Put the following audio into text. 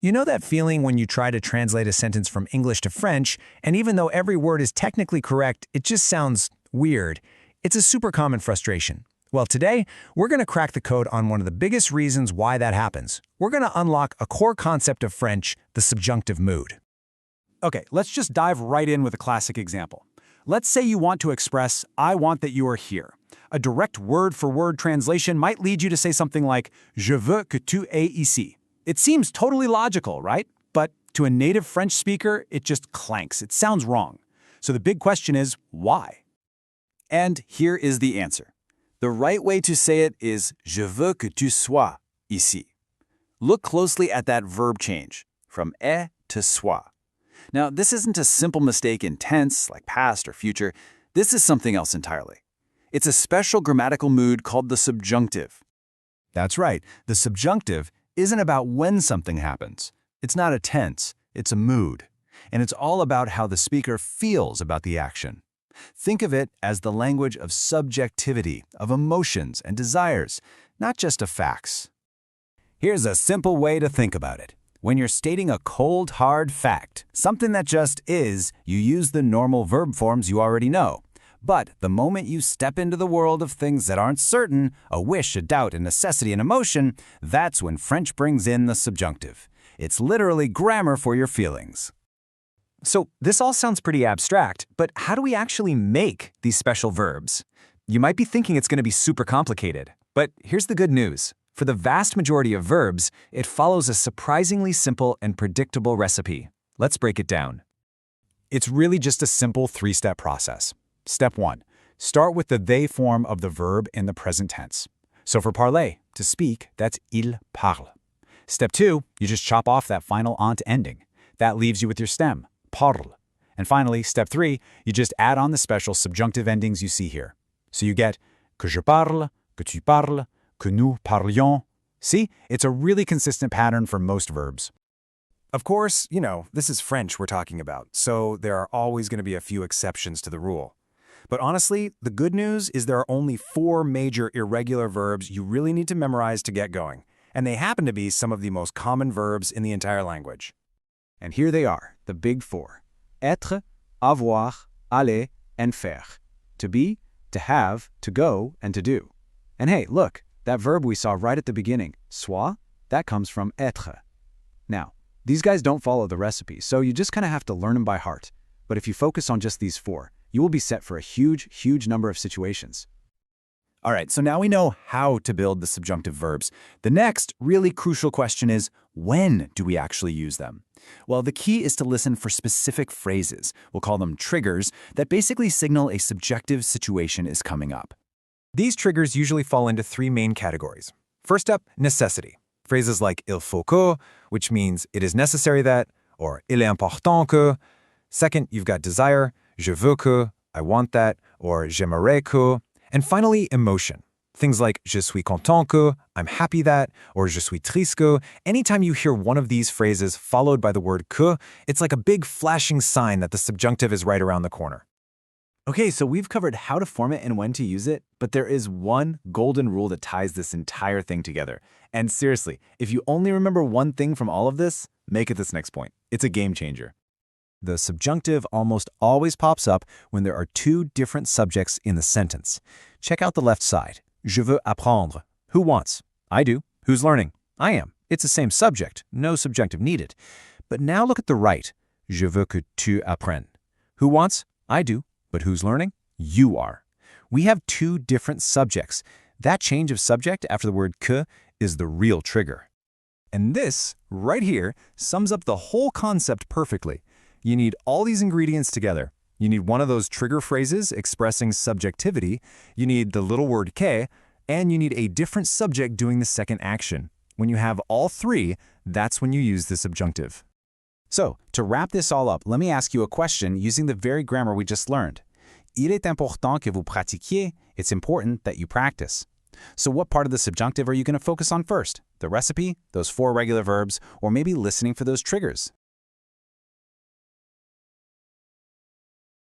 You know that feeling when you try to translate a sentence from English to French, and even though every word is technically correct, it just sounds weird? It's a super common frustration. Well, today, we're going to crack the code on one of the biggest reasons why that happens. We're going to unlock a core concept of French, the subjunctive mood. Okay, let's just dive right in with a classic example. Let's say you want to express, I want that you are here. A direct word-for-word translation might lead you to say something like, Je veux que tu es ici. It seems totally logical, right? But to a native French speaker, it just clanks. It sounds wrong. So the big question is, why? And here is the answer. The right way to say it is, Je veux que tu sois ici. Look closely at that verb change, from est to sois. Now, this isn't a simple mistake in tense, like past or future. This is something else entirely. It's a special grammatical mood called the subjunctive. That's right. The subjunctive isn't about when something happens. It's not a tense, it's a mood. And it's all about how the speaker feels about the action. Think of it as the language of subjectivity, of emotions and desires, not just of facts. Here's a simple way to think about it. When you're stating a cold, hard fact, something that just is, you use the normal verb forms you already know. But the moment you step into the world of things that aren't certain, a wish, a doubt, a necessity, an emotion, that's when French brings in the subjunctive. It's literally grammar for your feelings. So this all sounds pretty abstract, but how do we actually make these special verbs? You might be thinking it's going to be super complicated, but here's the good news. For the vast majority of verbs, it follows a surprisingly simple and predictable recipe. Let's break it down. It's really just a simple three-step process. Step 1. Start with the they form of the verb in the present tense. So for parler, to speak, that's il parle. Step 2, you just chop off that final ant ending. That leaves you with your stem, parle. And finally, step 3, you just add on the special subjunctive endings you see here. So you get que je parle, que tu parles, que nous parlions. See, it's a really consistent pattern for most verbs. Of course, this is French we're talking about, so there are always going to be a few exceptions to the rule. But honestly, the good news is there are only 4 major irregular verbs you really need to memorize to get going, and they happen to be some of the most common verbs in the entire language. And here they are, the big 4. Être, avoir, aller, and faire. To be, to have, to go, and to do. And hey, look, that verb we saw right at the beginning, soit, that comes from être. Now, these guys don't follow the recipe, so you just kind of have to learn them by heart. But if you focus on just these 4, you will be set for a huge, huge number of situations. All right, so now we know how to build the subjunctive verbs. The next really crucial question is, when do we actually use them? Well, the key is to listen for specific phrases, we'll call them triggers, that basically signal a subjective situation is coming up. These triggers usually fall into 3 main categories. First up, necessity. Phrases like il faut que, which means it is necessary that, or il est important que. Second, you've got desire, je veux que, I want that, or j'aimerais que. And finally, emotion. Things like je suis content que, I'm happy that, or je suis triste que. Anytime you hear one of these phrases followed by the word que, it's like a big flashing sign that the subjunctive is right around the corner. Okay, so we've covered how to form it and when to use it, but there is one golden rule that ties this entire thing together. And seriously, if you only remember one thing from all of this, make it this next point. It's a game changer. The subjunctive almost always pops up when there are 2 different subjects in the sentence. Check out the left side. Je veux apprendre. Who wants? I do. Who's learning? I am. It's the same subject. No subjunctive needed. But now look at the right. Je veux que tu apprennes. Who wants? I do. But who's learning? You are. We have 2 different subjects. That change of subject after the word que is the real trigger. And this, right here, sums up the whole concept perfectly. You need all these ingredients together. You need one of those trigger phrases expressing subjectivity, you need the little word que, and you need a different subject doing the second action. When you have all 3, that's when you use the subjunctive. So, to wrap this all up, let me ask you a question using the very grammar we just learned. Il est important que vous pratiquiez. It's important that you practice. So what part of the subjunctive are you going to focus on first? The recipe, those 4 regular verbs, or maybe listening for those triggers?